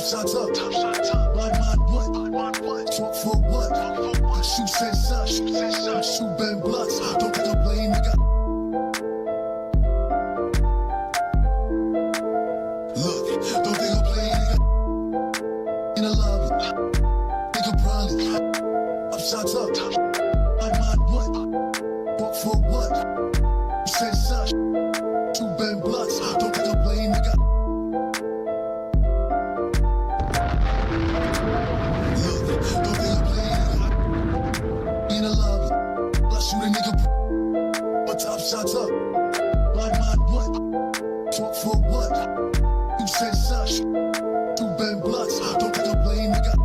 shots up. Blind mind what? Talk for what? Shoot said such. Shoot Ben Bloods. Don't think I'm playing, nigga. Look, don't think I'm playing, nigga. In the lobby. Nigga probably. Shots up. Blind mind what? Talk for what? Said such. Shoot Ben Bloods. Don't think I'm playing, nigga. Shots up, blind mind what? Talk for what? You said such. Two Ben Bloods, don't think I'm playing, nigga.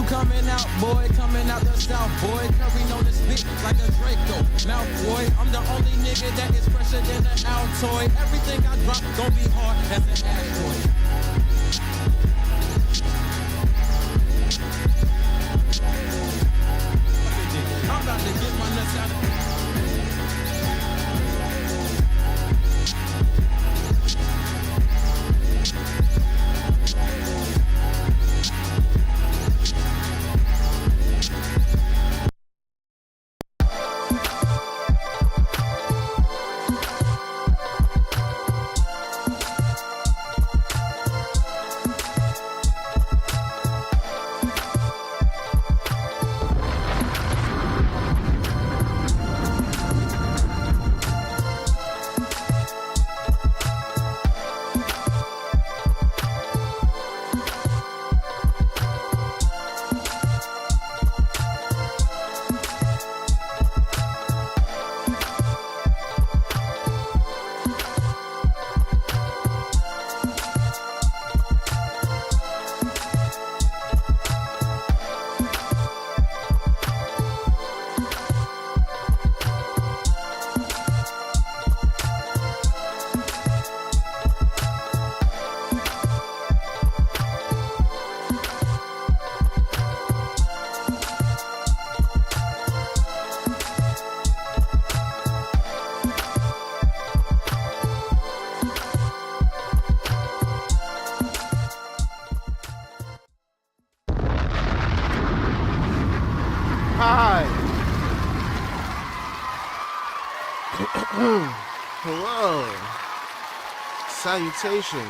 Coming out, boy, coming out the south, boy, carrying on this beat like a Draco. Mouth boy, I'm the only nigga that is fresher than an Altoid. Everything I drop gon' be hard as an asteroid. I'm about to get my nuts out of Hello. Salutations.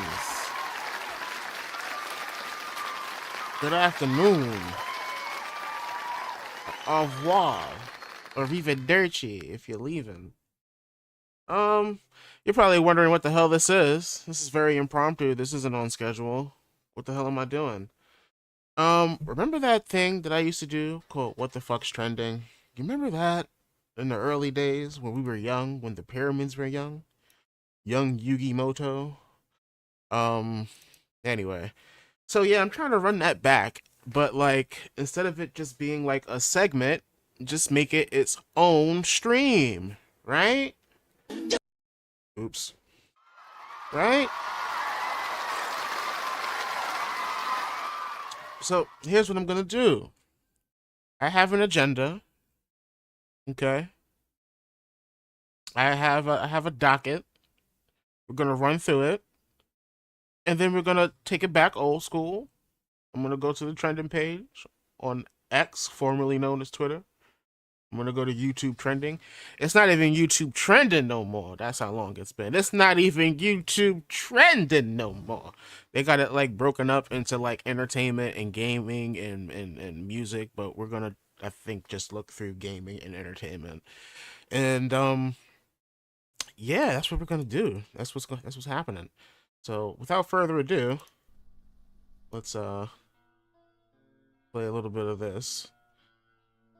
Good afternoon. Au revoir. Or arrivederci if you're leaving. You're probably wondering what the hell this is. This is very impromptu. This isn't on schedule. What the hell am I doing? Remember that thing that I used to do called What the Fuck's Trending? You remember that? In the early days when we were young, when the pyramids were young? Young Yugi Moto. Anyway. So yeah, I'm trying to run that back, but like, instead of it just being like a segment, just make it its own stream, right? Oops. Right? So here's what I'm gonna do. I have an agenda. Okay. I have a docket. We're gonna run through it. And then we're gonna take it back old school. I'm gonna go to the trending page on X, formerly known as Twitter. I'm gonna go to YouTube trending. It's not even YouTube trending no more. That's how long it's been. It's not even YouTube trending no more. They got it like broken up into like entertainment and gaming and music, but we're gonna, I think, just look through gaming and entertainment. And yeah, that's what we're gonna do. That's what's happening. So without further ado, let's play a little bit of this.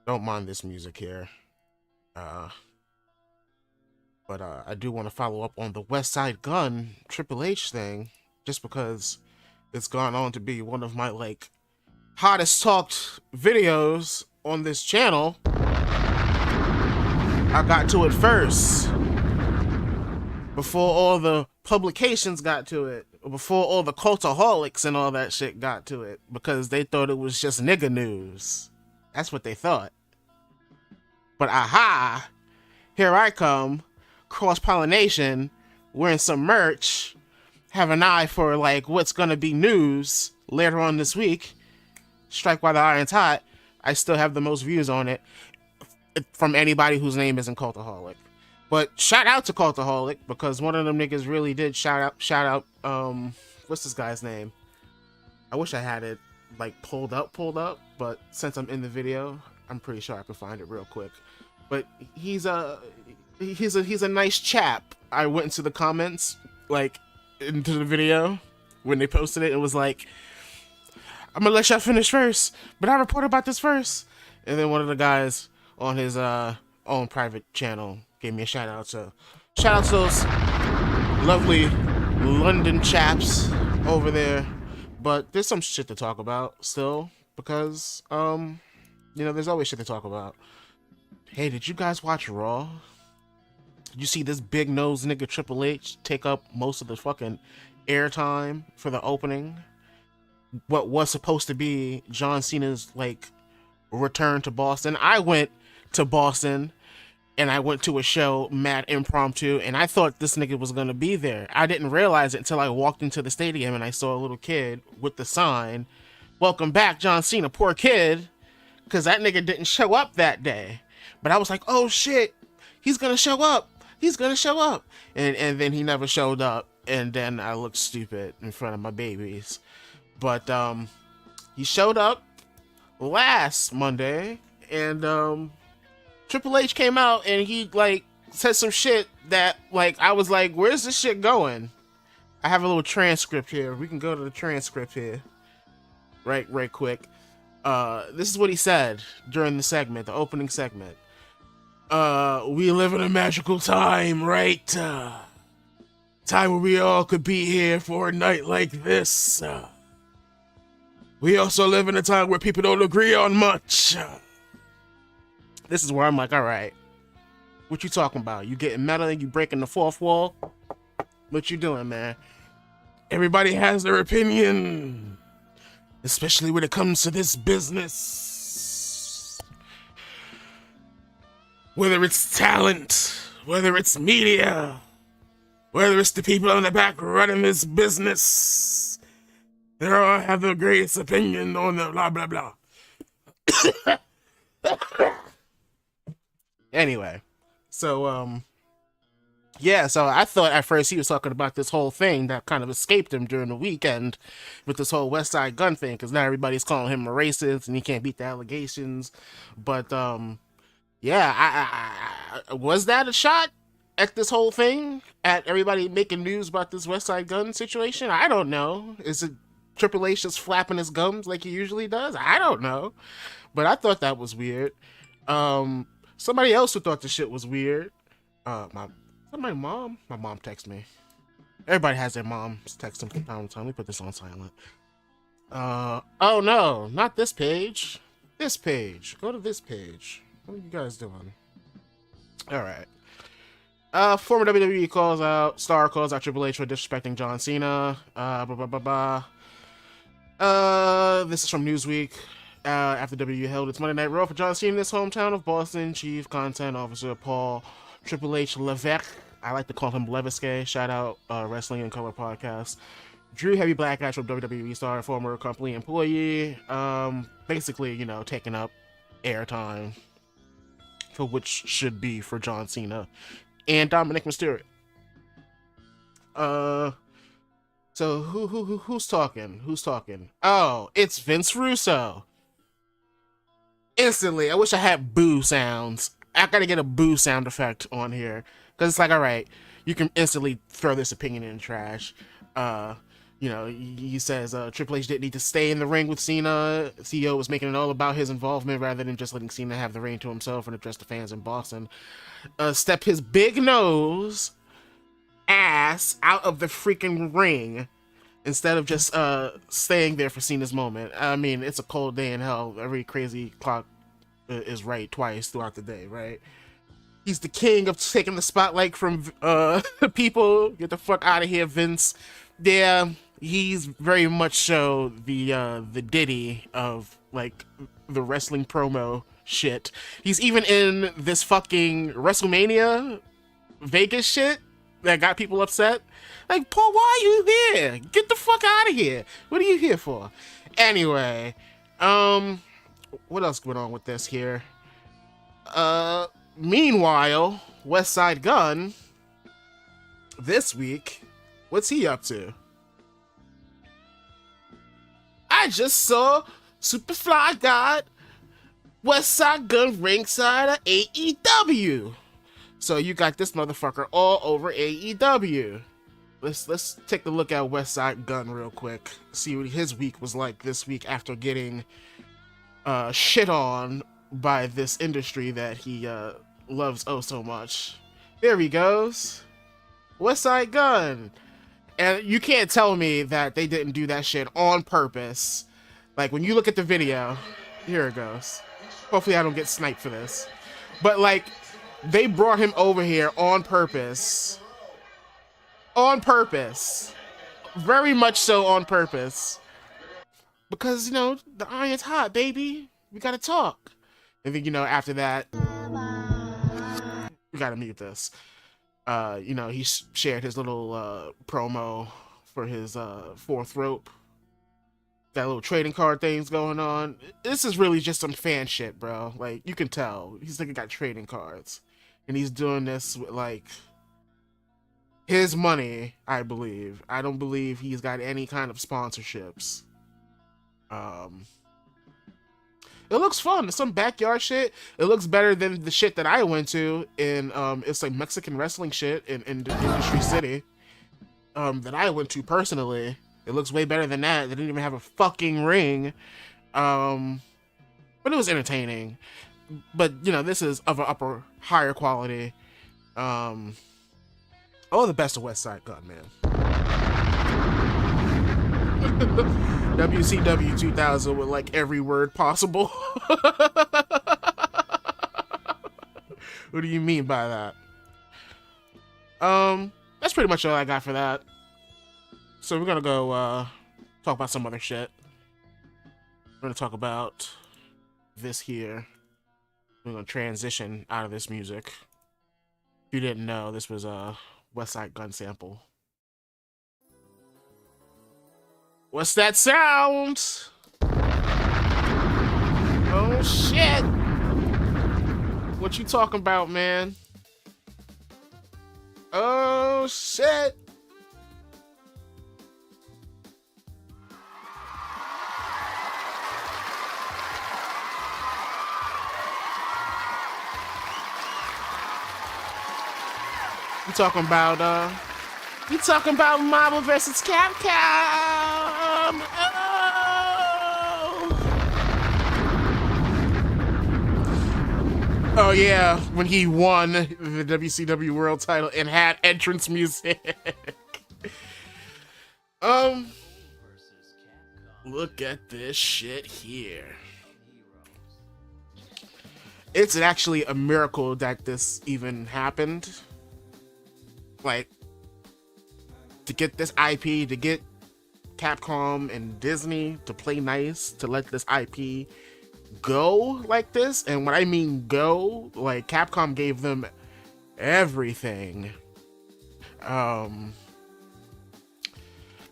Don't mind this music here. But I do want to follow up on the Westside Gunn Triple H thing, just because it's gone on to be one of my like hottest talked videos on this channel. I got to it first, before all the publications got to it, before all the cultaholics and all that shit got to it, because they thought it was just nigga news. That's what they thought. But aha, here I come, cross-pollination, wearing some merch, have an eye for like what's gonna be news later on this week. Strike while the iron's hot. I still have the most views on it from anybody whose name isn't Cultaholic. But shout out to Cultaholic, because one of them niggas really did shout out what's this guy's name? I wish I had it like pulled up, but since I'm in the video, I'm pretty sure I can find it real quick. But he's a nice chap. I went into the comments, like into the video when they posted it, and was like, I'm gonna let y'all finish first, but I report about this first. And then one of the guys on his own private channel gave me a shout out to those lovely London chaps over there. But there's some shit to talk about still, because there's always shit to talk about. Hey, did you guys watch Raw? Did you see this big nose nigga Triple H take up most of the fucking airtime for the opening? What was supposed to be John Cena's like return to Boston. I went to Boston and I went to a show, mad impromptu, and I thought this nigga was gonna be there. I didn't realize it until I walked into the stadium and I saw a little kid with the sign, "Welcome back, John Cena." Poor kid, because that nigga didn't show up that day. But I was like, oh shit, he's gonna show up. He's gonna show up. And then he never showed up. And then I looked stupid in front of my babies. But he showed up last Monday, and Triple H came out and he like said some shit that like I was like, where's this shit going? I have a little transcript here. We can go to the transcript here right quick. This is what he said during the segment, the opening segment. We live in a magical time, right? Time where we all could be here for a night like this. We also live in a time where people don't agree on much. This is where I'm like, all right, what you talking about? You getting meta and you breaking the fourth wall? What you doing, man? Everybody has their opinion, especially when it comes to this business. Whether it's talent, whether it's media, whether it's the people in the back running this business, they all have the greatest opinion on the blah, blah, blah. Anyway, so, yeah, so I thought at first he was talking about this whole thing that kind of escaped him during the weekend with this whole Westside Gunn thing, because now everybody's calling him a racist and he can't beat the allegations. But, yeah, I was that a shot at this whole thing? At everybody making news about this Westside Gunn situation? I don't know. Is it Triple H just flapping his gums like he usually does? I don't know. But I thought that was weird. Somebody else who thought the shit was weird. My mom texted me. Everybody has their moms text them from time to time. Let me put this on silent. Oh no, not this page. This page. Go to this page. What are you guys doing? Alright. Former WWE star calls out Triple H for disrespecting John Cena. This is from Newsweek. After WWE held its Monday Night Raw for John Cena in his hometown of Boston, Chief Content Officer Paul Triple H Levesque, I like to call him Leviske, shout out Wrestling in Color podcast, drew heavy backlash from WWE star, former company employee, basically, taking up airtime for which should be for John Cena and Dominic Mysterio. So who's talking? Who's talking? Oh, it's Vince Russo. Instantly, I wish I had boo sounds. I gotta get a boo sound effect on here, because it's like, all right, you can instantly throw this opinion in the trash. You know, he says Triple H didn't need to stay in the ring with Cena. CEO was making it all about his involvement rather than just letting Cena have the reign to himself and address the fans in Boston. Step his big nose ass out of the freaking ring instead of just staying there for Cena's moment. I mean, it's a cold day in hell. Every crazy clock is right twice throughout the day, right? He's the king of taking the spotlight from people. Get the fuck out of here, Vince. Yeah, he's very much so the Diddy of like the wrestling promo shit. He's even in this fucking WrestleMania Vegas shit that got people upset. Like, Paul, why are you here? Get the fuck out of here. What are you here for? Anyway, what else going on with this here? Meanwhile, Westside Gunn, this week, what's he up to? I just saw Superfly God Westside Gunn ringside at AEW. So you got this motherfucker all over AEW. Let's take a look at Westside Gunn real quick. See what his week was like this week after getting shit on by this industry that he loves oh so much. There he goes. Westside Gunn. And you can't tell me that they didn't do that shit on purpose. Like, when you look at the video, here it goes. Hopefully I don't get sniped for this. But, like, they brought him over here on purpose. On purpose. Very much so on purpose. Because, you know, the iron's hot, baby. We gotta talk. And then, you know, after that, we gotta mute this. You know, he shared his little promo for his fourth rope. That little trading card thing's going on. This is really just some fan shit, bro. Like, you can tell. He's like, got trading cards. And he's doing this with, like, his money, I believe. I don't believe he's got any kind of sponsorships. It looks fun. It's some backyard shit. It looks better than the shit that I went to in, it's like Mexican wrestling shit in Industry City, that I went to personally. It looks way better than that. They didn't even have a fucking ring. But it was entertaining. But, you know, this is of an higher quality. All the best of Westside Gunn, man. WCW 2000 with like every word possible. What do you mean by that? That's pretty much all I got for that. So we're gonna go talk about some other shit. We're gonna talk about this here. We're gonna transition out of this music. If you didn't know, this was a Westside Gunn sample. What's that sound? Oh shit! What you talking about, man? Oh shit! You talking about Marvel vs. Capcom? Oh yeah, when he won the WCW World Title and had entrance music. Look at this shit here. It's actually a miracle that this even happened. Like, to get this IP, to get Capcom and Disney to play nice, to let this IP go like this. And when I mean go, like, Capcom gave them everything. I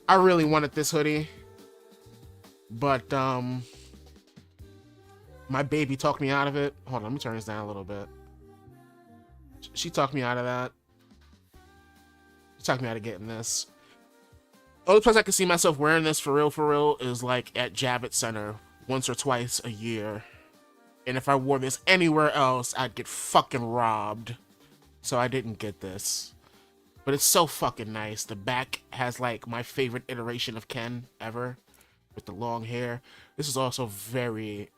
really wanted this hoodie, but my baby talked me out of it. Hold on, let me turn this down a little bit. She talked me out of that. She talked me out of getting this. Only place I can see myself wearing this for real is like at Javits Center once or twice a year. And if I wore this anywhere else, I'd get fucking robbed. So I didn't get this. But it's so fucking nice. The back has like my favorite iteration of Ken ever, with the long hair. This is also very,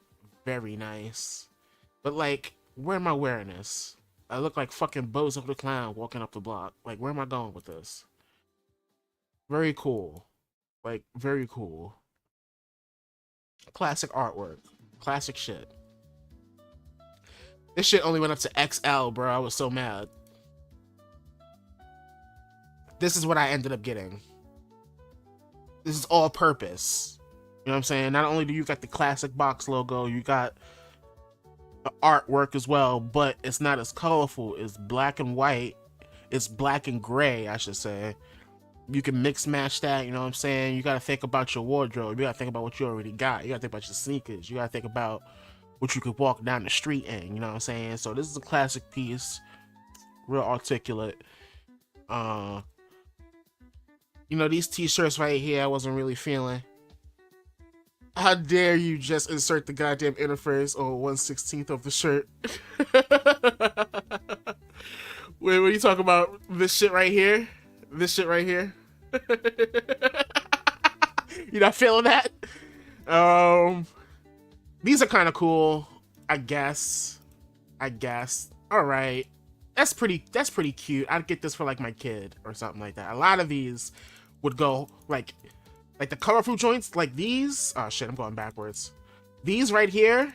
very nice. But like, where am I wearing this? I look like fucking Bozo the Clown walking up the block. Like, where am I going with this? Very cool. Like, very cool. Classic artwork. Classic shit. This shit only went up to XL, bro. I was so mad. This is what I ended up getting. This is all purpose. You know what I'm saying? Not only do you got the classic box logo, you got the artwork as well, but it's not as colorful. It's black and white. It's black and gray, I should say. You can mix match that, you know what I'm saying? You got to think about your wardrobe. You got to think about what you already got. You got to think about your sneakers. You got to think about what you could walk down the street in, you know what I'm saying? So this is a classic piece. Real articulate. You know, these t-shirts right here, I wasn't really feeling. How dare you just insert the goddamn interface on 1/16 of the shirt? Wait, what are you talking about? This shit right here? This shit right here? You not feeling that? These are kind of cool, I guess. All right. That's pretty cute. I'd get this for like my kid or something like that. A lot of these would go like the colorful joints, like these. Oh shit, I'm going backwards. These right here,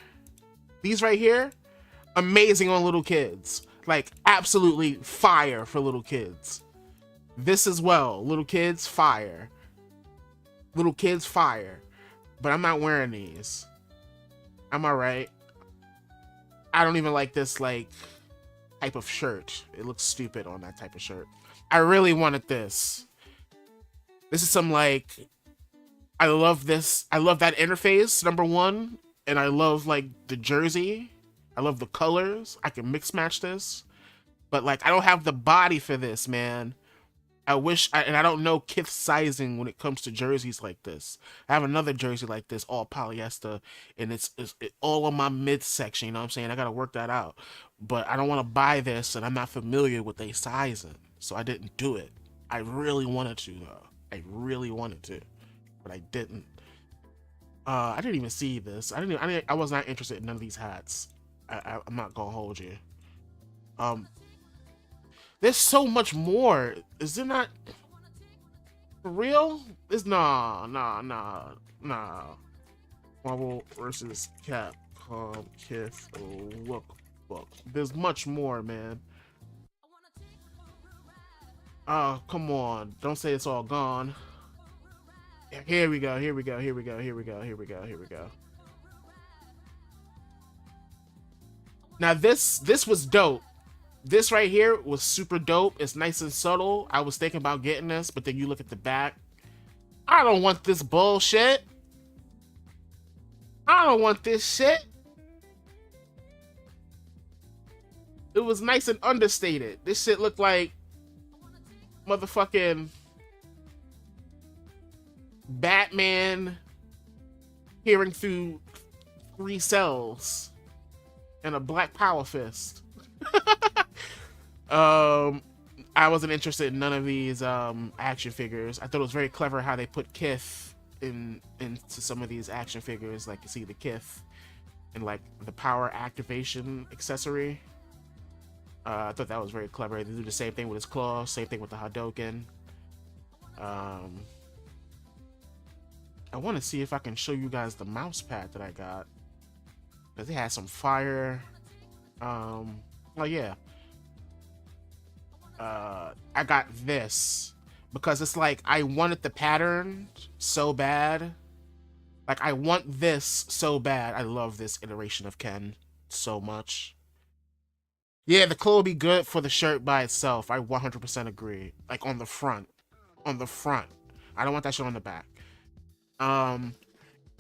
amazing on little kids. Like absolutely fire for little kids. This as well, little kids, fire. Little kids, fire. But I'm not wearing these. I'm alright. I don't even like this like type of shirt. It looks stupid on that type of shirt. I really wanted this. This is some like, I love this. I love that interface, number one. And I love like the jersey. I love the colors. I can mix match this. But like, I don't have the body for this, man. I wish, and I don't know Kith sizing when it comes to jerseys like this. I have another jersey like this, all polyester, and it's all on my midsection, you know what I'm saying? I gotta work that out. But I don't want to buy this, and I'm not familiar with their sizing, so I didn't do it. I really wanted to, though. I really wanted to, but I didn't. I didn't even see this. I was not interested in none of these hats. I'm not gonna hold you. There's so much more. Is there not? For real? It's nah. Marvel versus Capcom Kith lookbook. There's much more, man. Oh, come on. Don't say it's all gone. Here we go. Now this was dope. This right here was super dope. It's nice and subtle. I was thinking about getting this, but then you look at the back. I don't want this bullshit. I don't want this shit. It was nice and understated. This shit looked like motherfucking Batman hearing through 3 cells and a black power fist. I wasn't interested in none of these action figures. I thought it was very clever how they put Kith into some of these action figures. Like you see the Kith and like the power activation accessory. I thought that was very clever. They do the same thing with his claws, same thing with the Hadouken. I want to see if I can show you guys the mouse pad that I got, because they had some fire. Oh yeah. I got this because it's like I wanted the pattern so bad. Like I want this so bad. I love this iteration of Ken so much. Yeah, the clothes will be good for the shirt by itself. I 100% agree. Like on the front. I don't want that shit on the back.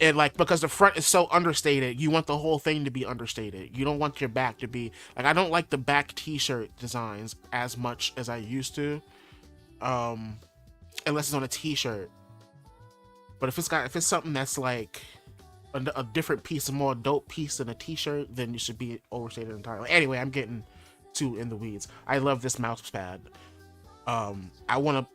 And like, because the front is so understated, you want the whole thing to be understated. You don't want your back to be like, I don't like the back t-shirt designs as much as I used to, unless it's on a t-shirt. But if it's something that's like a different piece, a more dope piece than a t-shirt, then you should be overstated entirely. Anyway, I'm getting too in the weeds. I love this mouse pad.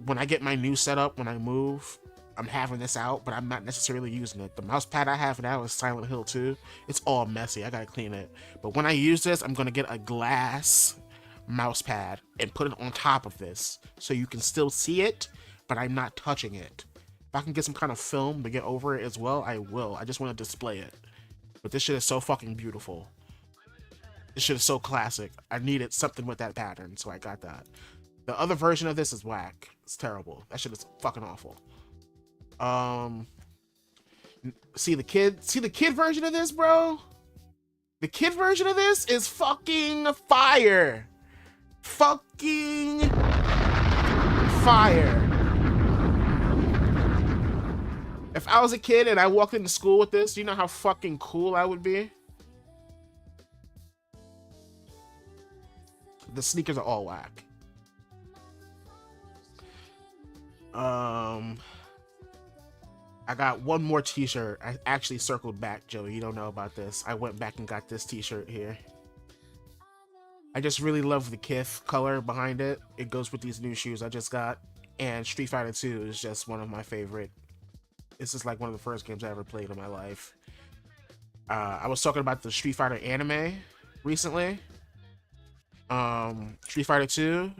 When I get my new setup, when I move, I'm having this out, but I'm not necessarily using it. The mouse pad I have now is Silent Hill 2. It's all messy. I gotta clean it. But when I use this, I'm gonna get a glass mouse pad and put it on top of this so you can still see it, but I'm not touching it. If I can get some kind of film to get over it as well, I will. I just want to display it. But this shit is so fucking beautiful. This shit is so classic. I needed something with that pattern, so I got that. The other version of this is whack. It's terrible. That shit is fucking awful. See the kid version of this, bro? The kid version of this is fucking fire. Fucking fire. If I was a kid and I walked into school with this, you know how fucking cool I would be? The sneakers are all whack. I got one more t-shirt. I actually circled back, Joey. You don't know about this. I went back and got this t-shirt here. I just really love the Kith color behind it. It goes with these new shoes I just got. And Street Fighter 2 is just one of my favorite. This is like one of the first games I ever played in my life. I was talking about the Street Fighter anime recently. Street Fighter 2,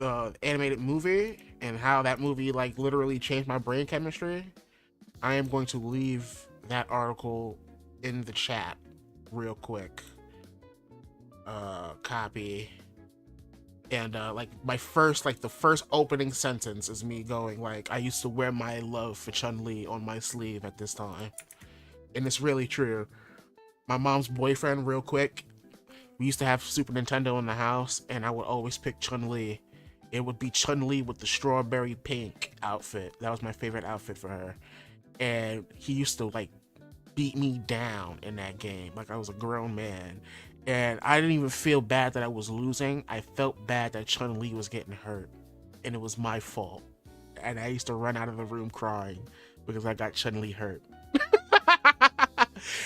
the animated movie, and how that movie like literally changed my brain chemistry. I am going to leave that article in the chat real quick. Copy. And like the first opening sentence is me going like, I used to wear my love for Chun-Li on my sleeve at this time. And it's really true. My mom's boyfriend, real quick, we used to have Super Nintendo in the house, and I would always pick Chun-Li. It would be Chun-Li with the strawberry pink outfit. That was my favorite outfit for her. And he used to like beat me down in that game like I was a grown man. And I didn't even feel bad that I was losing. I felt bad that Chun-Li was getting hurt. And it was my fault. And I used to run out of the room crying because I got Chun-Li hurt.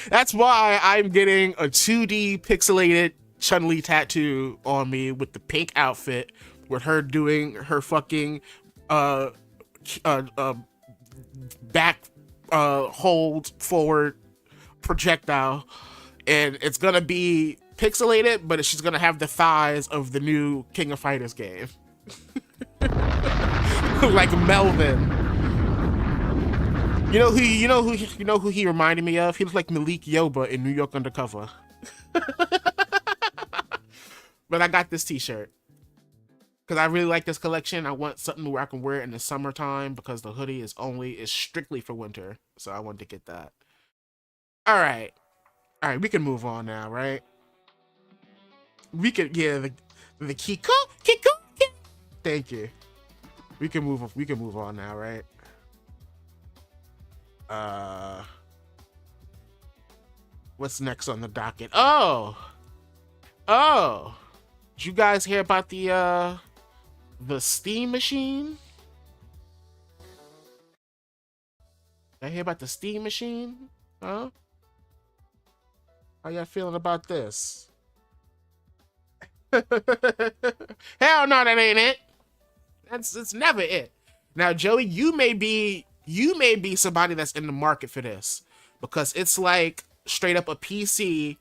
That's why I'm getting a 2D pixelated Chun-Li tattoo on me with the pink outfit, with her doing her fucking back hold forward projectile, and it's gonna be pixelated, but she's gonna have the thighs of the new King of Fighters game. Like Melvin. You know who he reminded me of? He looked like Malik Yoba in New York Undercover. But I got this t-shirt because I really like this collection. I want something where I can wear it in the summertime because the hoodie is strictly for winter. So I wanted to get that. All right, we can move on now, right? We could, yeah, the Kiko. Thank you. We can move on now, right? What's next on the docket? Oh, did you guys hear about the Steam machine? Did I hear about the Steam machine? Huh? How y'all feeling about this? Hell no, that ain't it. It's never it. Now, Joey, you may be somebody that's in the market for this because it's like straight up a PC.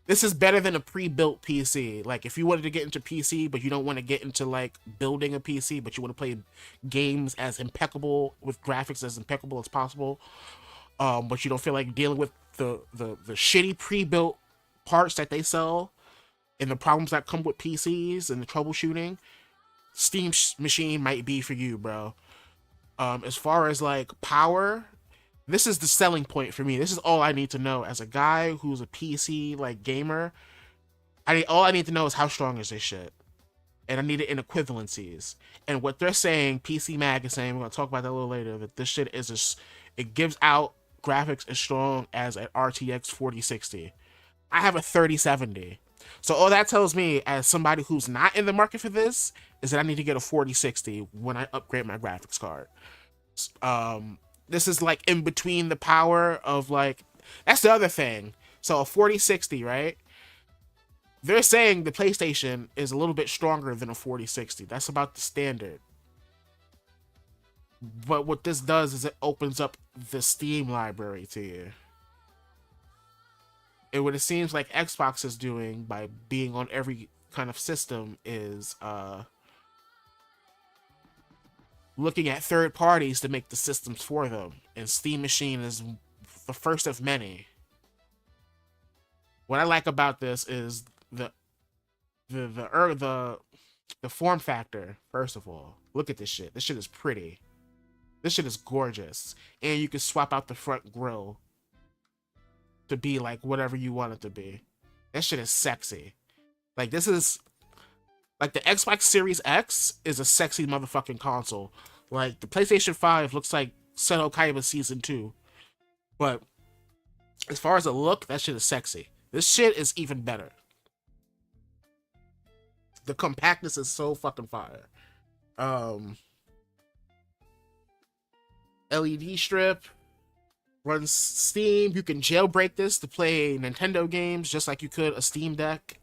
This is better than a pre-built PC. Like if you wanted to get into PC, but you don't want to get into like building a PC, but you want to play games as impeccable with graphics as impeccable as possible, but you don't feel like dealing with the shitty pre-built parts that they sell and the problems that come with PCs and the troubleshooting, Steam machine might be for you, bro. As far as like power, this is the selling point for me. This is all I need to know as a guy who's a PC like gamer. All I need to know is how strong is this shit, and I need it in equivalencies. And what they're saying, PC Mag is saying, we're gonna talk about that a little later, that this shit is it gives out graphics as strong as an RTX 4060. I have a 3070. So all that tells me, as somebody who's not in the market for this, is that I need to get a 4060 when I upgrade my graphics card. This is like in between the power of like, that's the other thing. So a 4060, right? they're saying the PlayStation is a little bit stronger than a 4060. That's about the standard. But what this does is it opens up the Steam library to you. And what it seems like Xbox is doing by being on every kind of system is looking at third parties to make the systems for them. And Steam Machine is the first of many. What I like about this is the form factor. First of all, look at this shit. This shit is pretty. This shit is gorgeous, and you can swap out the front grille to be like whatever you want it to be. That shit is sexy. Like, this is like the Xbox Series X is a sexy motherfucking console. Like, the PlayStation 5 looks like Seto Kaiba Season 2, but as far as the look, that shit is sexy. This shit is even better. The compactness is so fucking fire. LED strip, runs Steam. You can jailbreak this to play Nintendo games just like you could a Steam Deck.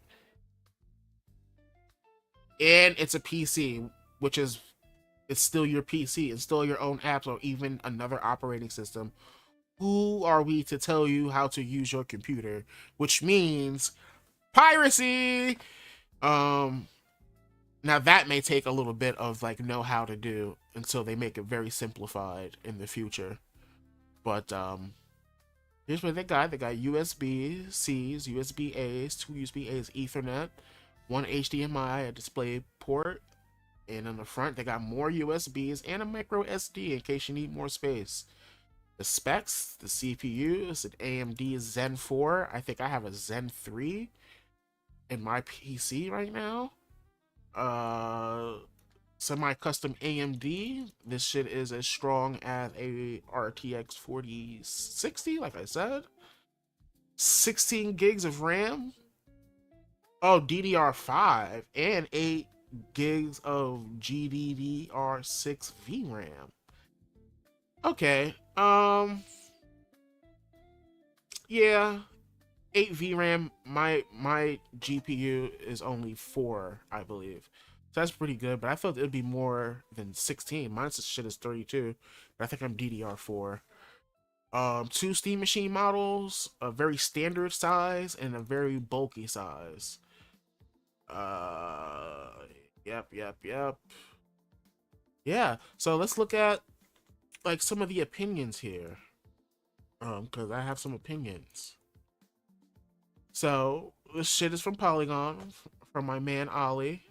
And it's a PC, which is, it's still your PC. Install your own apps or even another operating system. Who are we to tell you how to use your computer? Which means piracy! Now that may take a little bit of like know how to do until they make it very simplified in the future. But here's what they got. They got USB-Cs, USB-As, 2 USB-As, Ethernet, 1 HDMI, a display port, and on the front they got more USBs and a micro SD in case you need more space. The specs, the CPU is an AMD Zen 4. I think I have a Zen 3 in my PC right now. Semi-custom AMD. This shit is as strong as a RTX 4060, like I said. 16 gigs of RAM. Oh, DDR5 and 8 gigs of GDDR6 VRAM. Okay. Yeah. 8 VRAM. My GPU is only 4, I believe. So that's pretty good, but I thought it would be more than 16. Mine's shit is 32, but I think I'm DDR4. 2 Steam Machine models, a very standard size and a very bulky size. Yep. Yeah, so let's look at like some of the opinions here. Because I have some opinions. So this shit is from Polygon, from my man Ollie.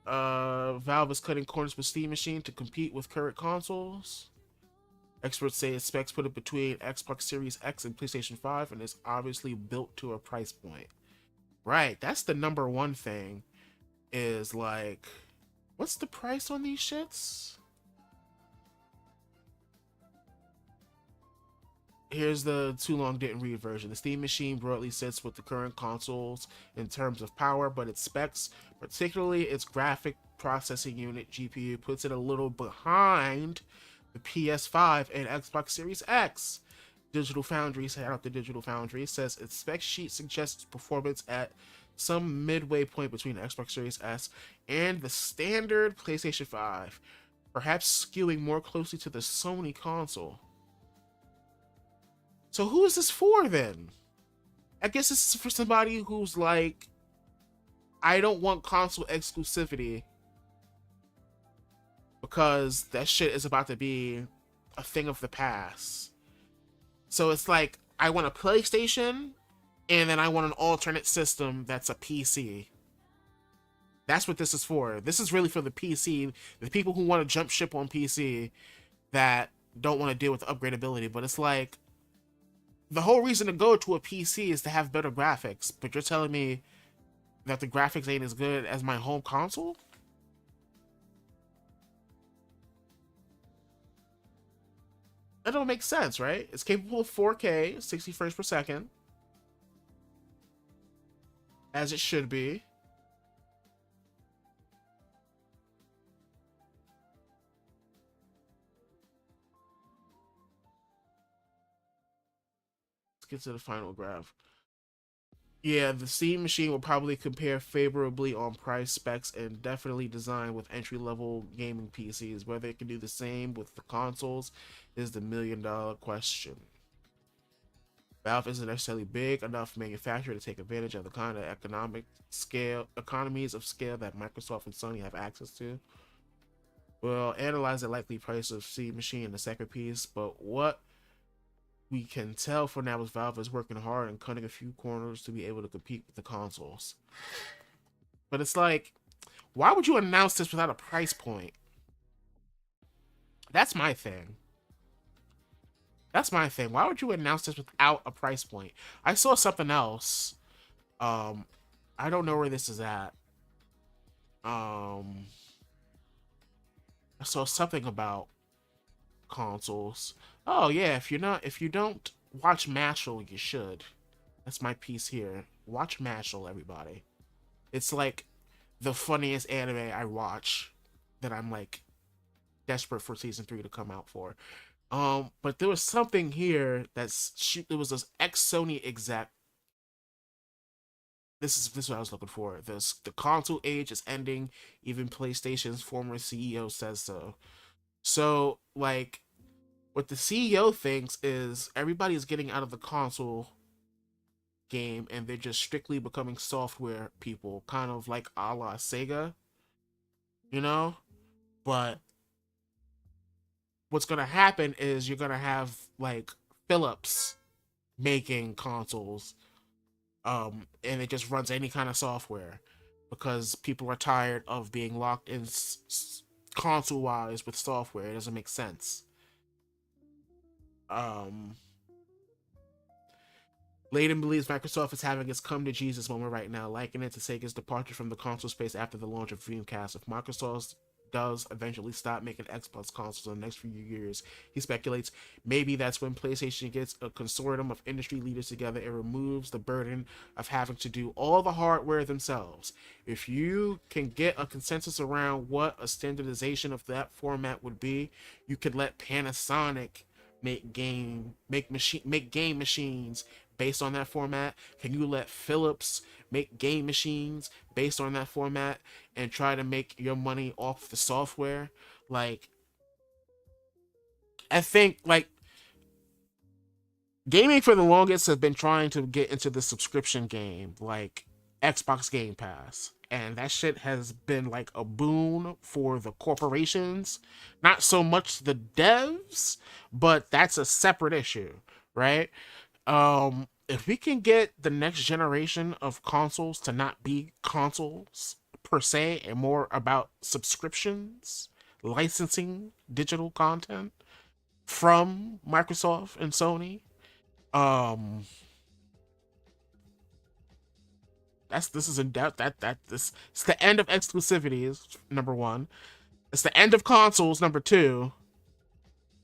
Valve is cutting corners with Steam Machine to compete with current consoles. Experts say its specs put it between Xbox Series X and PlayStation 5 and is obviously built to a price point. Right, that's the number one thing, is like, what's the price on these shits? Here's the too long didn't read version. The Steam Machine broadly sits with the current consoles in terms of power, but its specs, particularly its graphic processing unit GPU, puts it a little behind the PS5 and Xbox Series X. Digital Foundry, shout out to Digital Foundry, says its spec sheet suggests performance at some midway point between the Xbox Series S and the standard PlayStation 5, perhaps skewing more closely to the Sony console. So who is this for then? I guess this is for somebody who's like, I don't want console exclusivity because that shit is about to be a thing of the past. So it's like, I want a PlayStation and then I want an alternate system that's a PC. That's what this is for. This is really for the PC, the people who want to jump ship on PC that don't want to deal with the upgradability. But it's like, the whole reason to go to a PC is to have better graphics, but you're telling me that the graphics ain't as good as my home console? That don't make sense, right? It's capable of 4K, 60 frames per second, as it should be. Let's get to the final graph. Yeah, the Steam machine will probably compare favorably on price, specs, and definitely designed with entry-level gaming PCs. Whether it can do the same with the consoles is the million-dollar question. Valve isn't necessarily big enough manufacturer to take advantage of the kind of economies of scale that Microsoft and Sony have access to. We'll analyze the likely price of Steam machine in the second piece, but what we can tell for now is Valve is working hard and cutting a few corners to be able to compete with the consoles. But it's like, why would you announce this without a price point? That's my thing. That's my thing. Why would you announce this without a price point? I saw something else. I don't know where this is at. I saw something about consoles. Oh yeah, if you don't watch Mashal, you should. That's my piece here. Watch Mashal, everybody. It's like the funniest anime I watch that I'm like desperate for season 3 to come out for. But there was something here it was this ex-Sony exec. This is what I was looking for. The console age is ending. Even PlayStation's former CEO says so. So, like, what the CEO thinks is everybody's getting out of the console game and they're just strictly becoming software people, kind of like a la Sega, you know? But what's gonna happen is you're gonna have like Philips making consoles, and it just runs any kind of software because people are tired of being locked in console wise with software. It doesn't make sense. Layden believes Microsoft is having its come to Jesus moment right now, likening it to Sega's departure from the console space after the launch of Dreamcast. If Microsoft does eventually stop making Xbox consoles in the next few years, he speculates maybe that's when PlayStation gets a consortium of industry leaders together and removes the burden of having to do all the hardware themselves. If you can get a consensus around what a standardization of that format would be, you could let Panasonic make game machines based on that format. Can you let Philips make game machines based on that format and try to make your money off the software? Like, I think like gaming for the longest has been trying to get into the subscription game, like Xbox Game Pass. And that shit has been like a boon for the corporations. Not so much the devs, but that's a separate issue, right? If we can get the next generation of consoles to not be consoles per se and more about subscriptions, licensing digital content from Microsoft and Sony, this is in doubt that this it's the end of exclusivity is number one. It's the end of consoles number two,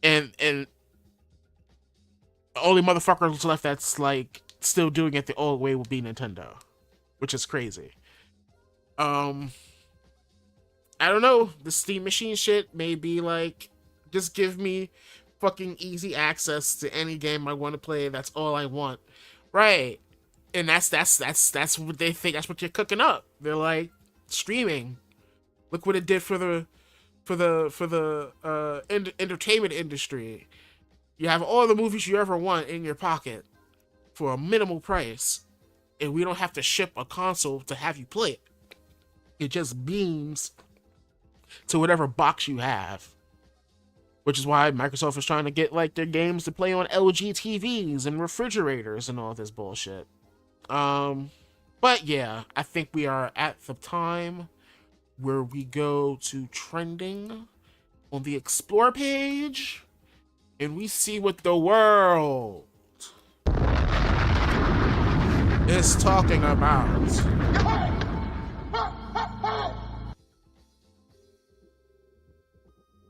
and the only motherfuckers left that's like still doing it the old way would be Nintendo, which is crazy. I don't know. The Steam machine shit may be like, just give me fucking easy access to any game I want to play. That's all I want, right? And that's what they think. That's what you're cooking up. They're like streaming. Look what it did for the entertainment industry. You have all the movies you ever want in your pocket for a minimal price, and we don't have to ship a console to have you play it. It just beams to whatever box you have, which is why Microsoft is trying to get like their games to play on LG TVs and refrigerators and all this bullshit. But yeah, I think we are at the time where we go to trending on the Explore page and we see what the world is talking about.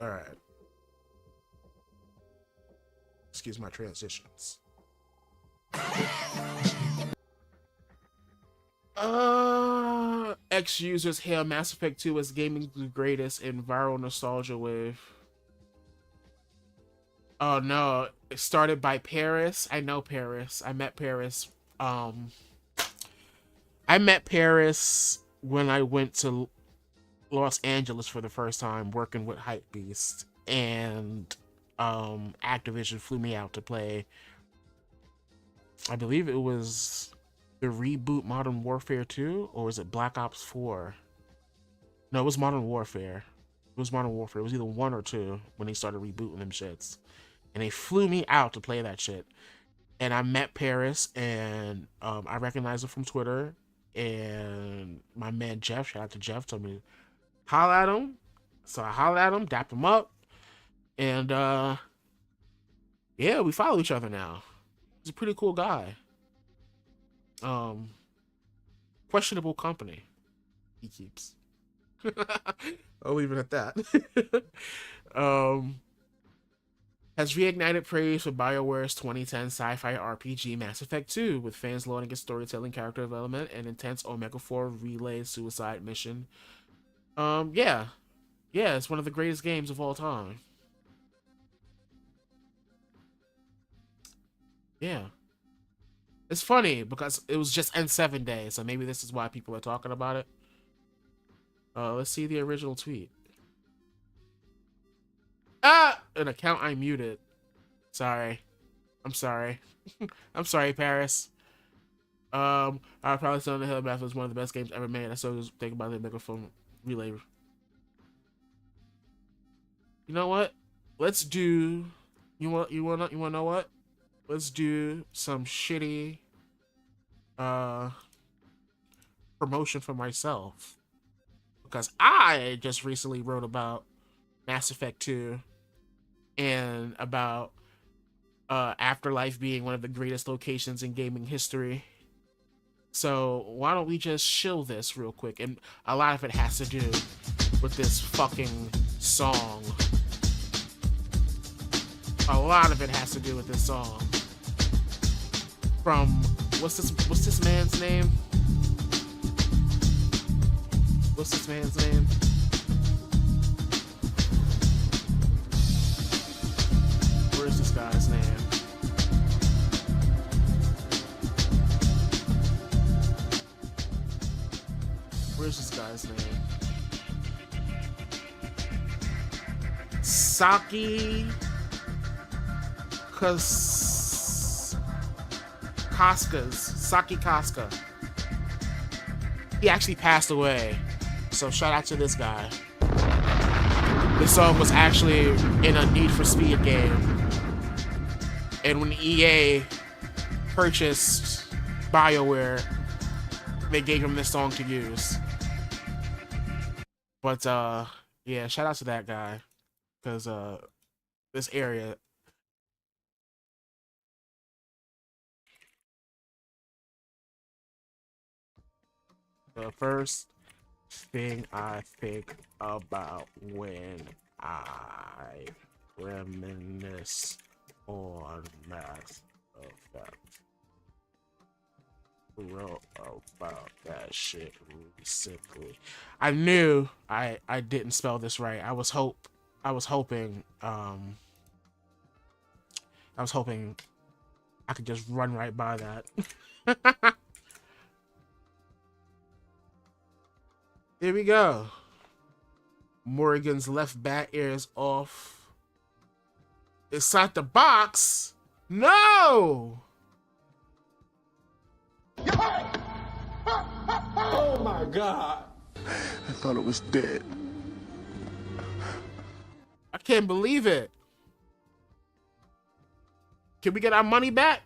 All right. Excuse my transitions. X users hail Mass Effect 2 as gaming's greatest in viral nostalgia wave. Oh no, it started by Paris. I know Paris. I met Paris. I met Paris when I went to Los Angeles for the first time working with Hypebeast, and Activision flew me out to play, I believe it was the reboot Modern Warfare 2, or was it Black Ops 4? No, it was Modern Warfare. It was Modern Warfare. It was either 1 or 2 when they started rebooting them shits. And they flew me out to play that shit. And I met Paris, and I recognized her from Twitter. And my man Jeff, shout out to Jeff, told me holla at him. So I hollered at him, dapped him up. And yeah, we follow each other now. He's a pretty cool guy. Questionable company he keeps. I'll leave it at that. Has reignited praise for BioWare's 2010 sci-fi RPG Mass Effect 2, with fans lauding its storytelling, character development, and intense Omega 4 relay suicide mission. Yeah, it's one of the greatest games of all time. Yeah. It's funny because it was just N7 day, so maybe this is why people are talking about it. Let's see the original tweet. Ah! An account I muted. Sorry. I'm sorry. I'm sorry, Paris. I probably said on the Hill Math was one of the best games ever made. I still just think about the microphone relay. You know what? Let's do. You wanna know what? Let's do some shitty promotion for myself, because I just recently wrote about Mass Effect 2 and about Afterlife being one of the greatest locations in gaming history. So why don't we just shill this real quick? And a lot of it has to do with this fucking song. A lot of it has to do with this song. From what's this man's name? What's this man's name? Where's this guy's name? Where's this guy's name? Saki Casca. He actually passed away, so shout out to this guy. This song was actually in a Need for Speed game, and when EA purchased BioWare, they gave him this song to use. But yeah, shout out to that guy, because this area. The first thing I think about when I reminisce on Mass Effect, wrote about that shit recently. I knew I didn't spell this right. I was hoping I could just run right by that. Here we go. Morrigan's left bat ear is off. Inside the box? No! Oh my God. I thought it was dead. I can't believe it. Can we get our money back?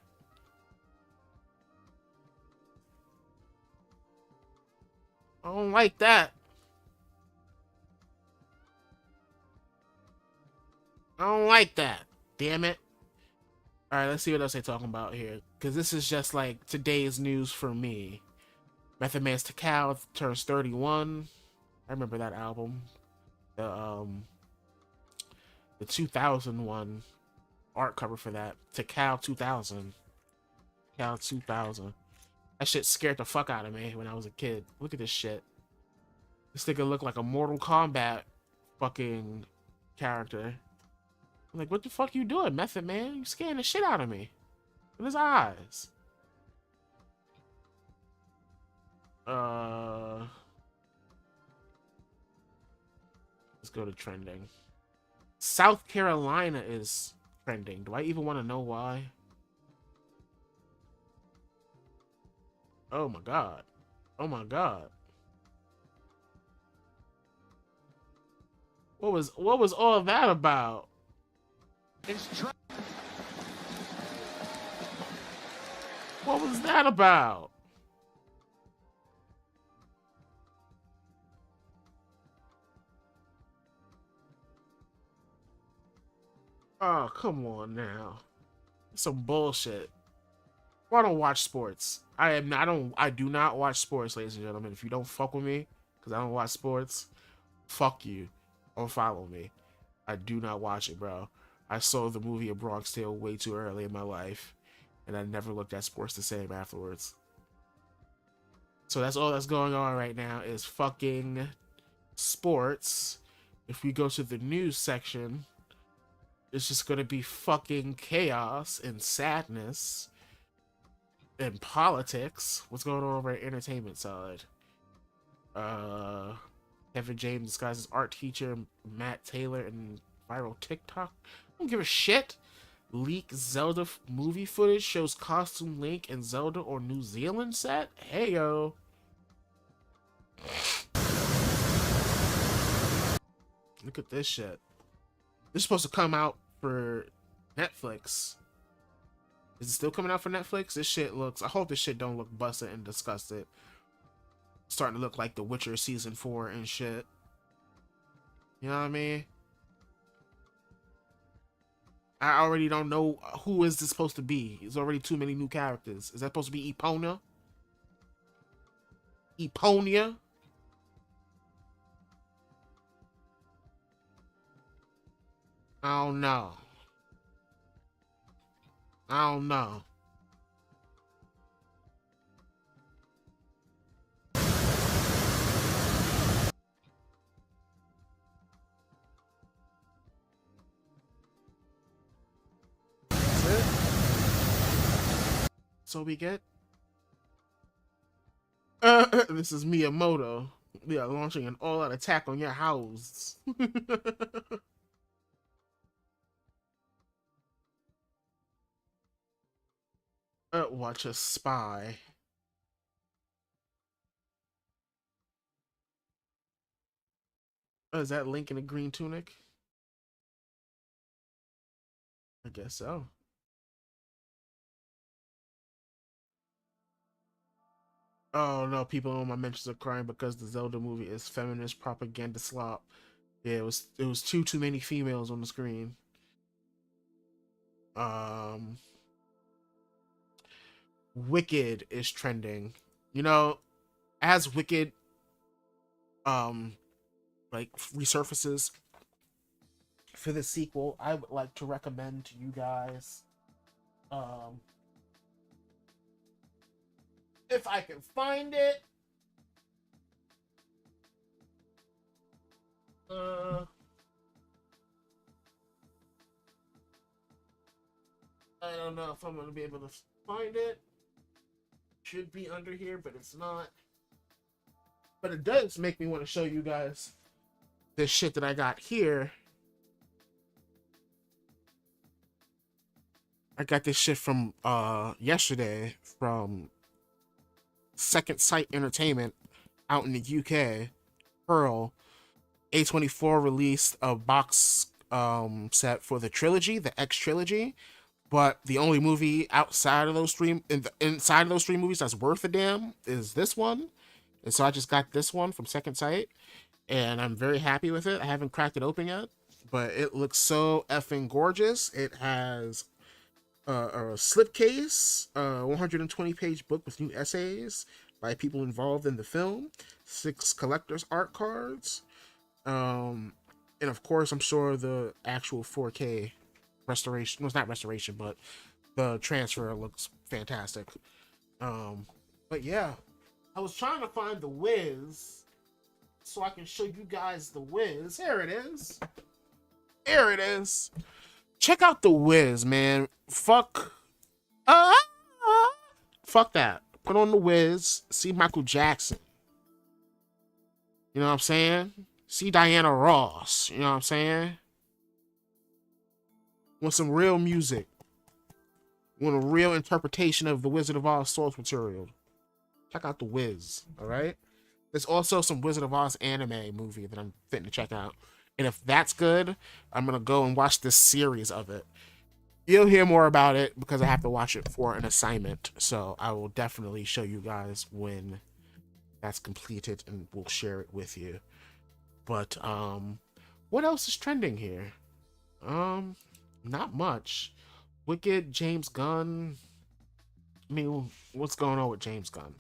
I don't like that. I don't like that. Damn it. Alright, let's see what else they're talking about here. Because this is just like today's news for me. Method Man's Takao turns 31. I remember that album. The 2001 art cover for that. Takao 2000. Takao 2000. That shit scared the fuck out of me when I was a kid. Look at this shit. This nigga looked like a Mortal Kombat fucking character. I'm like, what the fuck you doing, Method Man? You scaring the shit out of me. With his eyes. Let's go to trending. South Carolina is trending. Do I even want to know why? Oh my god. Oh my god. What was all of that about? What was that about? Oh, come on now. Some bullshit. Well, I don't watch sports. I do not watch sports, ladies and gentlemen. If you don't fuck with me, because I don't watch sports, fuck you. Or follow me. I do not watch it, bro. I saw the movie A Bronx Tale way too early in my life, and I never looked at sports the same afterwards. So that's all that's going on right now is fucking sports. If we go to the news section, it's just gonna be fucking chaos and sadness and politics. What's going on over at entertainment side? Kevin James disguises art teacher Matt Taylor in viral TikTok. I don't give a shit. Leak Zelda movie footage shows costume Link and Zelda on New Zealand set. Hey yo. Look at this shit. This is supposed to come out for Netflix. Is it still coming out for Netflix? This shit looks... I hope this shit don't look busted and disgusted. Starting to look like The Witcher Season 4 and shit. You know what I mean? I already don't know who is this supposed to be. There's already too many new characters. Is that supposed to be Epona? Eponia? I don't know. I don't know. That's it. So we get. This is Miyamoto. We are launching an all-out attack on your house. Watch a spy. Is that Link in a green tunic? I guess so. Oh no, people on my mentions are crying because the Zelda movie is feminist propaganda slop. Yeah, it was too many females on the screen. Wicked is trending. You know, as Wicked like resurfaces for the sequel, I would like to recommend to you guys if I can find it. I don't know if I'm gonna be able to find it. Should be under here, but it's not. But it does make me want to show you guys this shit that I got here. I got this shit from yesterday from Second Sight Entertainment out in the UK. Pearl. A24 released a box set for the trilogy, the X trilogy. But the only movie outside of those three, inside of those three movies that's worth a damn is this one. And so I just got this one from Second Sight, and I'm very happy with it. I haven't cracked it open yet, but it looks so effing gorgeous. It has a slipcase, a 120-page book with new essays by people involved in the film, 6 collector's art cards, and of course, I'm sure the actual 4K restoration, well, it's not restoration, but the transfer looks fantastic. But yeah, I was trying to find the Wiz so I can show you guys the Wiz. Here it is. Here it is. Check out the Wiz, man. Fuck that. put on the Wiz, see Michael Jackson. You know what I'm saying? See Diana Ross. You know what I'm saying? Want some real music. Want a real interpretation of the Wizard of Oz source material. Check out the Wiz, all right? There's also some Wizard of Oz anime movie that I'm fitting to check out. And if that's good, I'm going to go and watch this series of it. You'll hear more about it because I have to watch it for an assignment. So I will definitely show you guys when that's completed and we'll share it with you. But what else is trending here? Not much. Wicked, James Gunn. I mean, what's going on with James Gunn?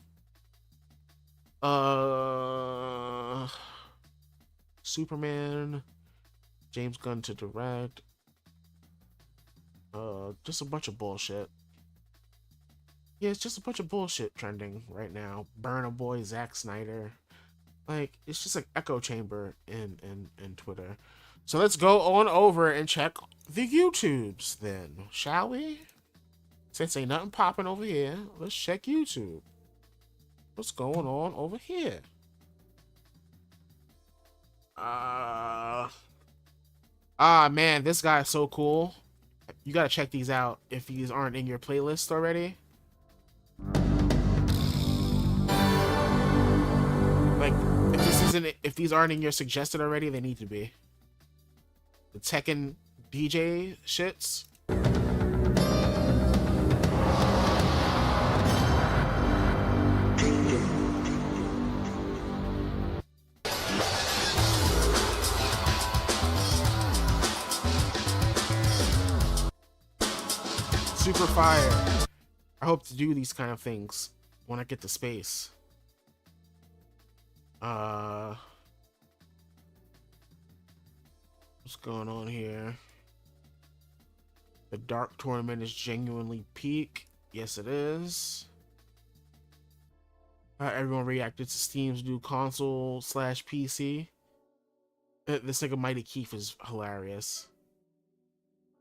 Superman, James Gunn to direct. Just a bunch of bullshit. Yeah, it's just a bunch of bullshit trending right now. Burna Boy, Zack Snyder. Like, it's just an echo chamber in Twitter. So let's go on over and check the YouTubes then, shall we? Since ain't nothing popping over here, let's check YouTube. What's going on over here? Man, this guy is so cool. You gotta check these out if these aren't in your playlist already. Like, if these aren't in your suggested already, they need to be. The Tekken DJ shits. Super fire. I hope to do these kind of things when I get to space. What's going on here? The Dark Tournament is genuinely peak. Yes, it is. Everyone reacted to Steam's new console/PC. This nigga Mighty Kith is hilarious.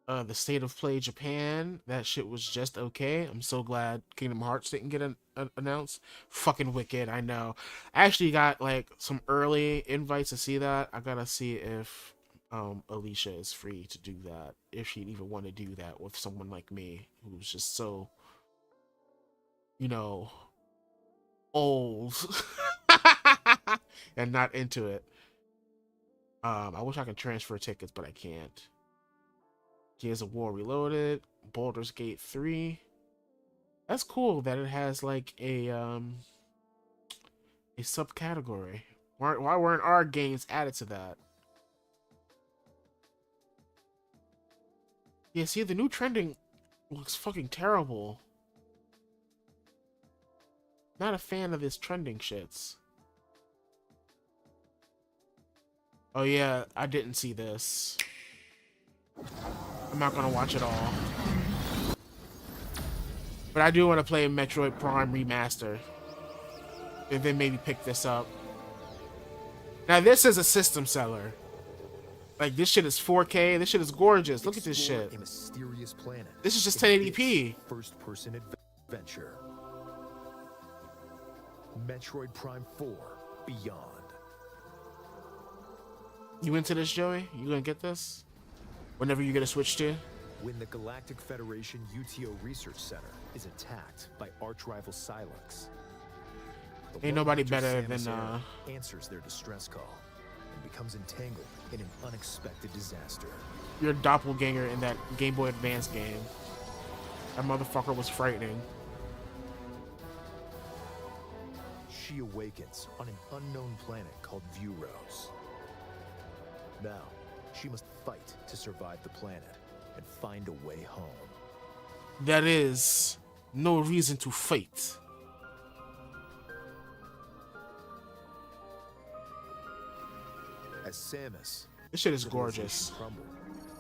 The State of Play Japan, that shit was just okay. I'm so glad Kingdom Hearts didn't get announced. Fucking wicked, I know. I actually got like some early invites to see that. I gotta see if Alicia is free to do that, if she'd even want to do that with someone like me who's just so, you know, old and not into it. I wish I could transfer tickets, but I can't. Gears of War Reloaded, Baldur's Gate 3. That's cool that it has like a subcategory. Why weren't our games added to that? Yeah, see, the new trending looks fucking terrible. Not a fan of this trending shits. Oh yeah, I didn't see this. I'm not gonna watch it all. But I do want to play Metroid Prime Remaster. And then maybe pick this up. Now this is a system seller. Like, this shit is 4K. This shit is gorgeous. Look at this shit. A mysterious planet. This is just 1080p. First-person adventure. Metroid Prime 4 Beyond. You into this, Joey? You gonna get this? Whenever you get a Switch to? When the Galactic Federation UTO Research Center is attacked by arch-rival Silex, Ain't nobody better than answers their distress call and becomes entangled in an unexpected disaster. your doppelganger in that Game Boy Advance game. That motherfucker was frightening. She awakens on an unknown planet called Vuros. Now, she must fight to survive the planet and find a way home. There is no reason to fight. As Samus, This shit is civilization gorgeous. crumbled,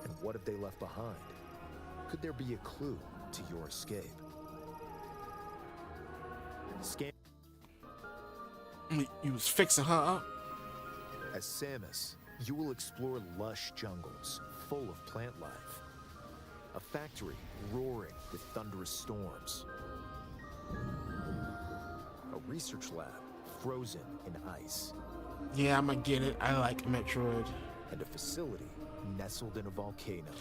and what have they left behind? Could there be a clue to your escape? Scan You was fixing her up. As Samus, you will explore lush jungles full of plant life. A factory roaring with thunderous storms. research lab frozen in ice, Yeah, I'm gonna get it. I like Metroid. and a facility nestled in a volcano.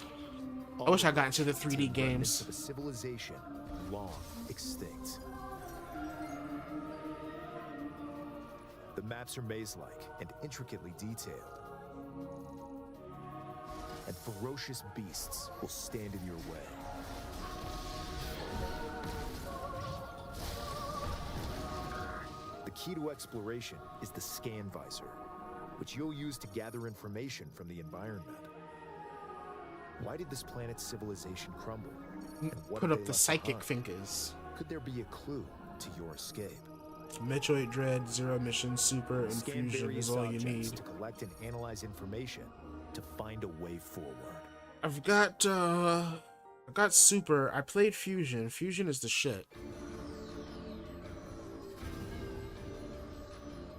I wish I got into the 3D Remnants games. of a civilization long extinct. The maps are maze-like and intricately detailed. And ferocious beasts will stand in your way. The key to exploration is the scan visor, which you'll use to gather information from the environment. Why did this planet's civilization crumble? And what Put have up they the left psychic behind? fingers. Could there be a clue to your escape? Metroid Dread, Zero Mission, Super, and Scan Fusion various is all you objects need. to collect and analyze information to find a way forward. I got Super. I played Fusion. Fusion is the shit.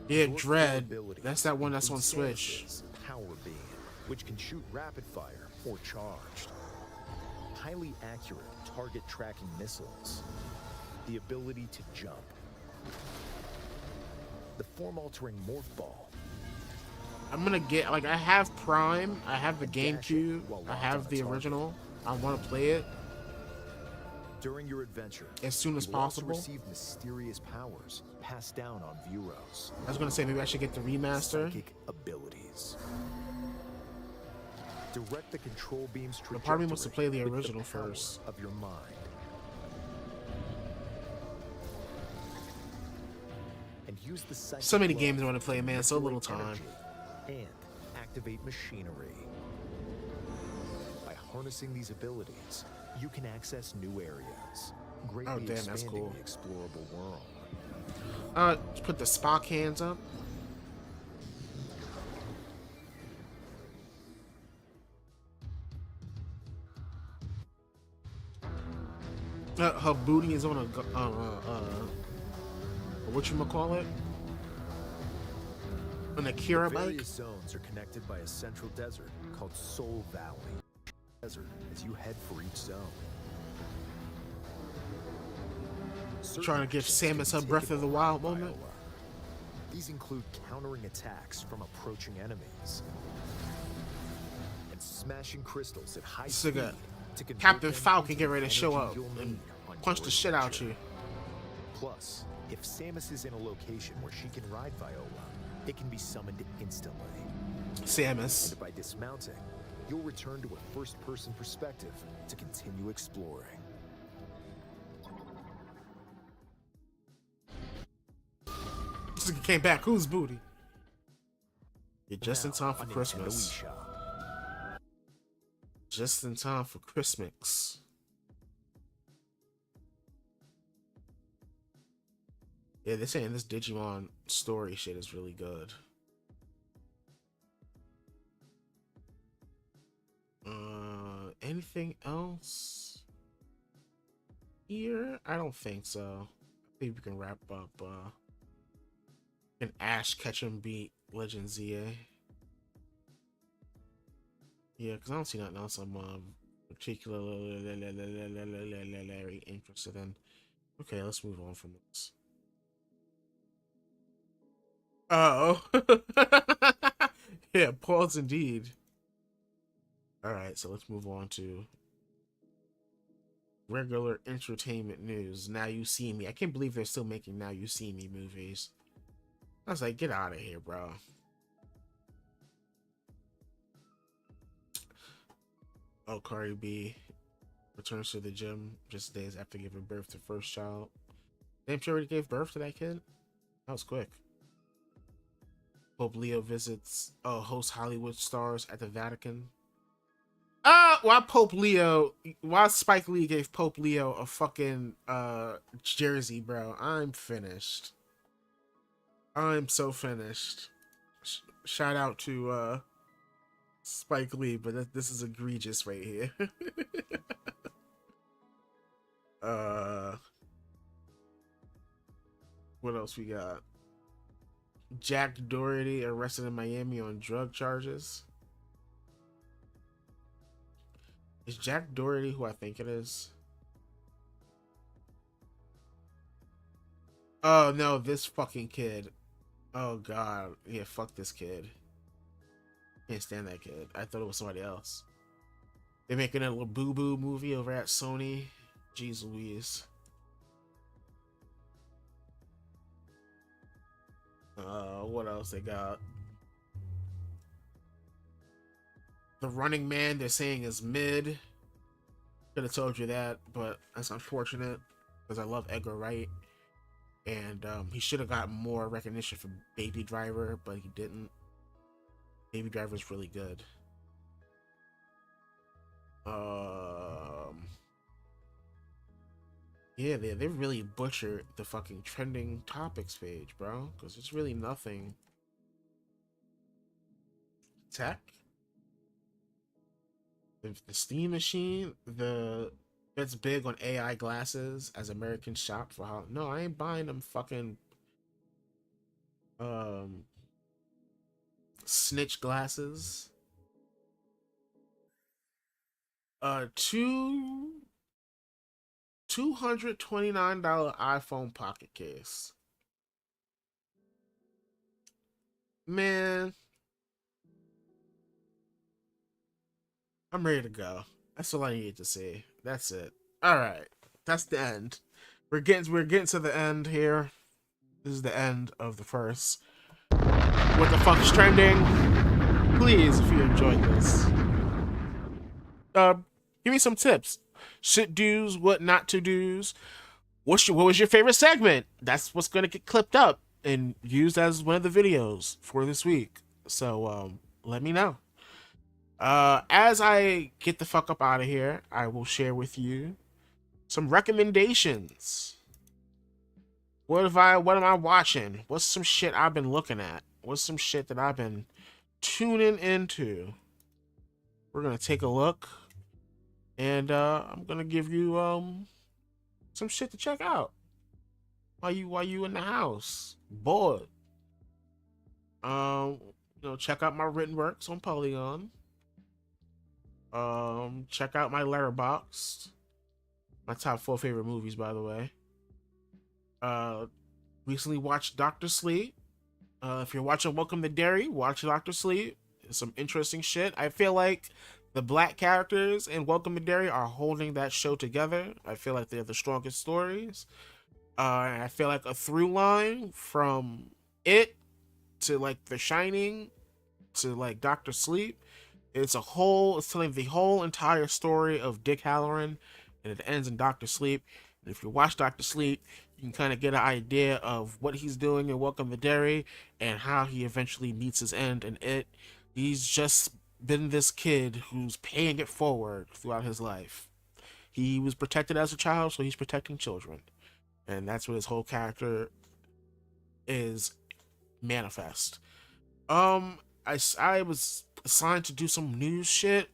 Yeah, Your core Dread. abilities That's that one that's on include Switch. Samus's Power Beam, which can shoot rapid fire or charged. Highly accurate target tracking missiles. The ability to jump. The form-altering morph ball. I'm gonna get, like, I have Prime, I have the GameCube, while I locked have on a the target. original. I want to play it During your adventure, as soon as you will also possible. receive mysterious powers passed down on Vuros. I was gonna say maybe I should get the remaster. Psychic abilities. Direct the control beam's trajectory. But part of me wants to play the with original power first. of your mind. And use the psychic So many glow games I want to play, to man. So little manipulate time. energy and activate machinery. By harnessing these abilities, you can access new areas, greatly damn, that's expanding cool. the explorable world. Let's put the Spock hands up. Her booty is on a whatchamacallit? An Akira The bike? various zones are connected by a central desert called Soul Valley. Desert as you head for each zone. Certain Trying to give actions can Samus be her Breath taken of the by Wild Iowa. moment. These include countering attacks from approaching enemies and smashing crystals at high This nigga, speed to convert Captain them Falcon into get ready to show energy up you'll and need on punch your the shit out adventure. you. Plus, if Samus is in a location where she can ride Viola, it can be summoned instantly. Samus. And by dismounting, you'll return to a first-person perspective to continue exploring. This nigga came back. Whose booty? You're just in Now, time for on Nintendo Christmas. eShop. Just in time for Christmas. Yeah, they're saying this Digimon story shit is really good. Anything else here? I don't think so. I think we can wrap up an Ash Ketchum beat Legend ZA. Yeah, because I don't see nothing else I'm particularly interested in. Okay, let's move on from this. Oh. Yeah, pause indeed. Alright, so let's move on to regular entertainment news. Now You See Me. I can't believe they're still making Now You See Me movies. I was like, get out of here, bro. Oh, Cardi B returns to the gym just days after giving birth to first child. Damn, she already gave birth to that kid? That was quick. Pope Leo visits host Hollywood stars at the Vatican. Why Spike Lee gave Pope Leo a fucking jersey, bro? I'm finished. I'm so finished. Shout out to Spike Lee, but this is egregious right here. What else we got? Jack Doherty arrested in Miami on drug charges. Is Jack Doherty who I think it is? Oh no, this fucking kid. Oh god. Yeah, fuck this kid. Can't stand that kid. I thought it was somebody else. They're making a little boo-boo movie over at Sony. Jeez Louise. What else they got? The Running Man they're saying is mid. Could have told you that, but that's unfortunate because I love Edgar Wright, and he should have got more recognition for Baby Driver, but he didn't. Baby Driver's really good. Yeah, they really butchered the fucking trending topics page, bro, because it's really nothing. Tech, the Steam machine, it's big on AI glasses as Americans shop for how. No, I ain't buying them fucking snitch glasses. $229 iPhone pocket case. Man, I'm ready to go. That's all I needed to say. That's it. All right, that's the end. We're getting to the end here. This is the end of the first. What the fuck is trending? Please, if you enjoyed this, give me some tips. Shit do's, what not to do's. What was your favorite segment? That's what's gonna get clipped up and used as one of the videos for this week. So let me know. As I get the fuck up out of here, I will share with you some recommendations. What am I watching? What's some shit I've been looking at? What's some shit that I've been tuning into? We're gonna take a look, and I'm gonna give you some shit to check out while you in the house bored. Check out my written works on Polygon. Check out my Letterboxd. My top 4 favorite movies, by the way. Recently watched Doctor Sleep. If you're watching Welcome to Derry, watch Doctor Sleep. It's some interesting shit. I feel like the black characters in Welcome to Derry are holding that show together. I feel like they're the strongest stories. I feel like a through line from It to like The Shining to like Doctor Sleep. It's telling the whole entire story of Dick Halloran, and it ends in Doctor Sleep. And if you watch Doctor Sleep, you can kind of get an idea of what he's doing in Welcome to Derry and how he eventually meets his end in It. He's just been this kid who's paying it forward throughout his life. He was protected as a child, so he's protecting children. And that's what his whole character is manifest. I was assigned to do some news shit.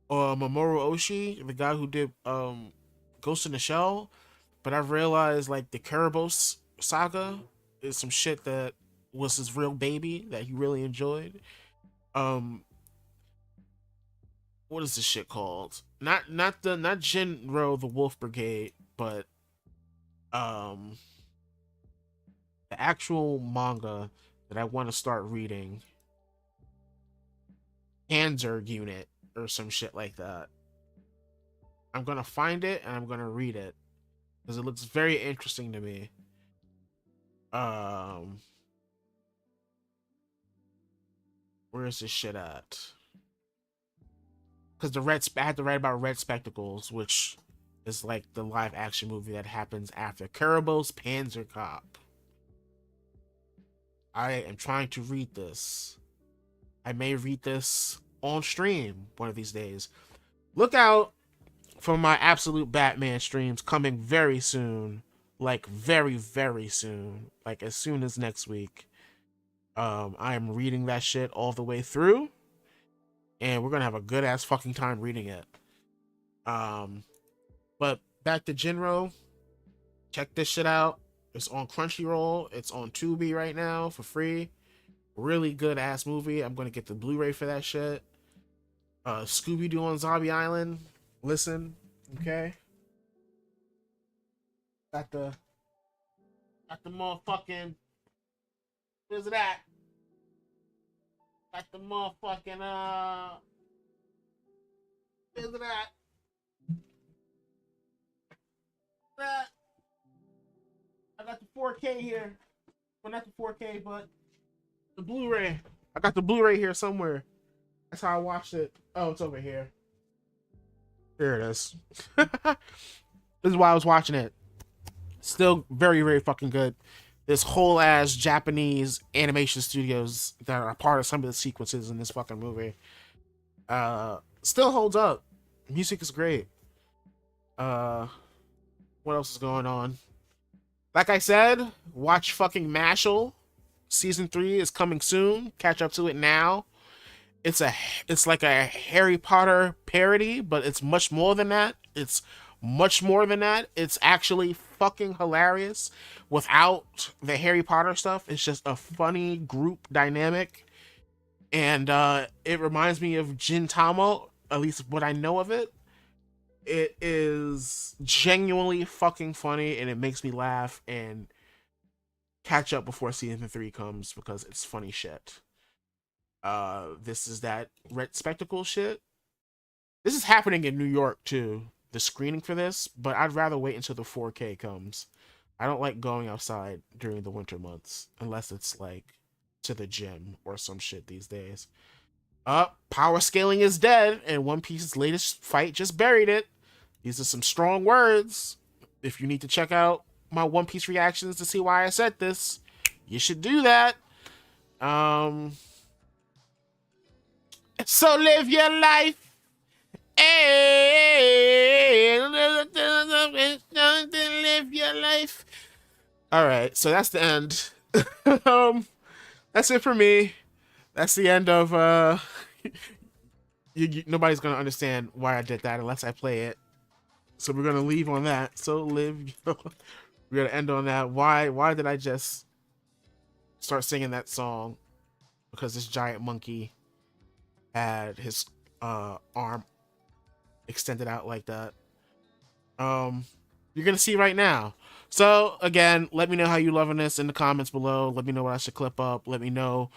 Mamoru Oshii, the guy who did Ghost in the Shell, but I realized like the Kurobos saga is some shit that was his real baby that he really enjoyed. What is this shit called? Not Jinro the Wolf Brigade, but the actual manga that I want to start reading, Panzer Unit or some shit like that. I'm gonna find it and I'm gonna read it because it looks very interesting to me. Where is this shit at? Because I had to write about Red Spectacles, which is like the live action movie that happens after Kurobos Panzer Cop. I am trying to read this. I may read this on stream one of these days. Look out for my Absolute Batman streams coming very soon. Like very, very soon. Like as soon as next week. I am reading that shit all the way through. And we're gonna have a good ass fucking time reading it. But back to Jinro. Check this shit out. It's on Crunchyroll. It's on Tubi right now for free. Really good ass movie. I'm gonna get the Blu-ray for that shit. Scooby-Doo on Zombie Island. Listen, okay. Got the motherfucking. Where's it at? Got the motherfucking Where's it at? I got the 4K here. Well, not the 4K, but the Blu-ray. I got the Blu-ray here somewhere. That's how I watched it. Oh, it's over here. Here it is. This is why I was watching it. Still very, very fucking good. This whole ass Japanese animation studios that are a part of some of the sequences in this fucking movie. Still holds up. Music is great. What else is going on? Like I said, watch fucking Mashal. Season 3 is coming soon. Catch up to it now. It's like a Harry Potter parody, but it's much more than that. It's actually fucking hilarious. Without the Harry Potter stuff, it's just a funny group dynamic. And it reminds me of Gintama, at least what I know of it. It is genuinely fucking funny, and it makes me laugh and catch up before season 3 comes because it's funny shit. This is that red spectacle shit. This is happening in New York too, the screening for this, but I'd rather wait until the 4K comes. I don't like going outside during the winter months unless it's like to the gym or some shit these days. Power scaling is dead, and One Piece's latest fight just buried it. These are some strong words. If you need to check out my One Piece reactions to see why I said this, you should do that. So live your life. Hey, live your life. All right, so that's the end. That's it for me. That's the end of nobody's gonna understand why I did that unless I play it. So we're gonna leave on that. So live. We're gonna end on that. Why did I just start singing that song? Because this giant monkey had his arm extended out like that. You're gonna see right now. So again, let me know how you loving this in the comments below. Let me know what I should clip up. Let me know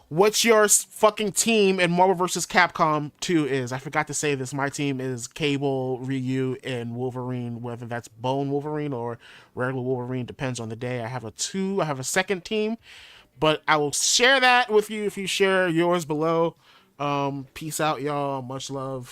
what's your fucking team in Marvel vs. Capcom 2 is. I forgot to say this. My team is Cable, Ryu, and Wolverine, whether that's Bone Wolverine or regular Wolverine, depends on the day. I have a second team, but I will share that with you if you share yours below. Peace out, y'all. Much love.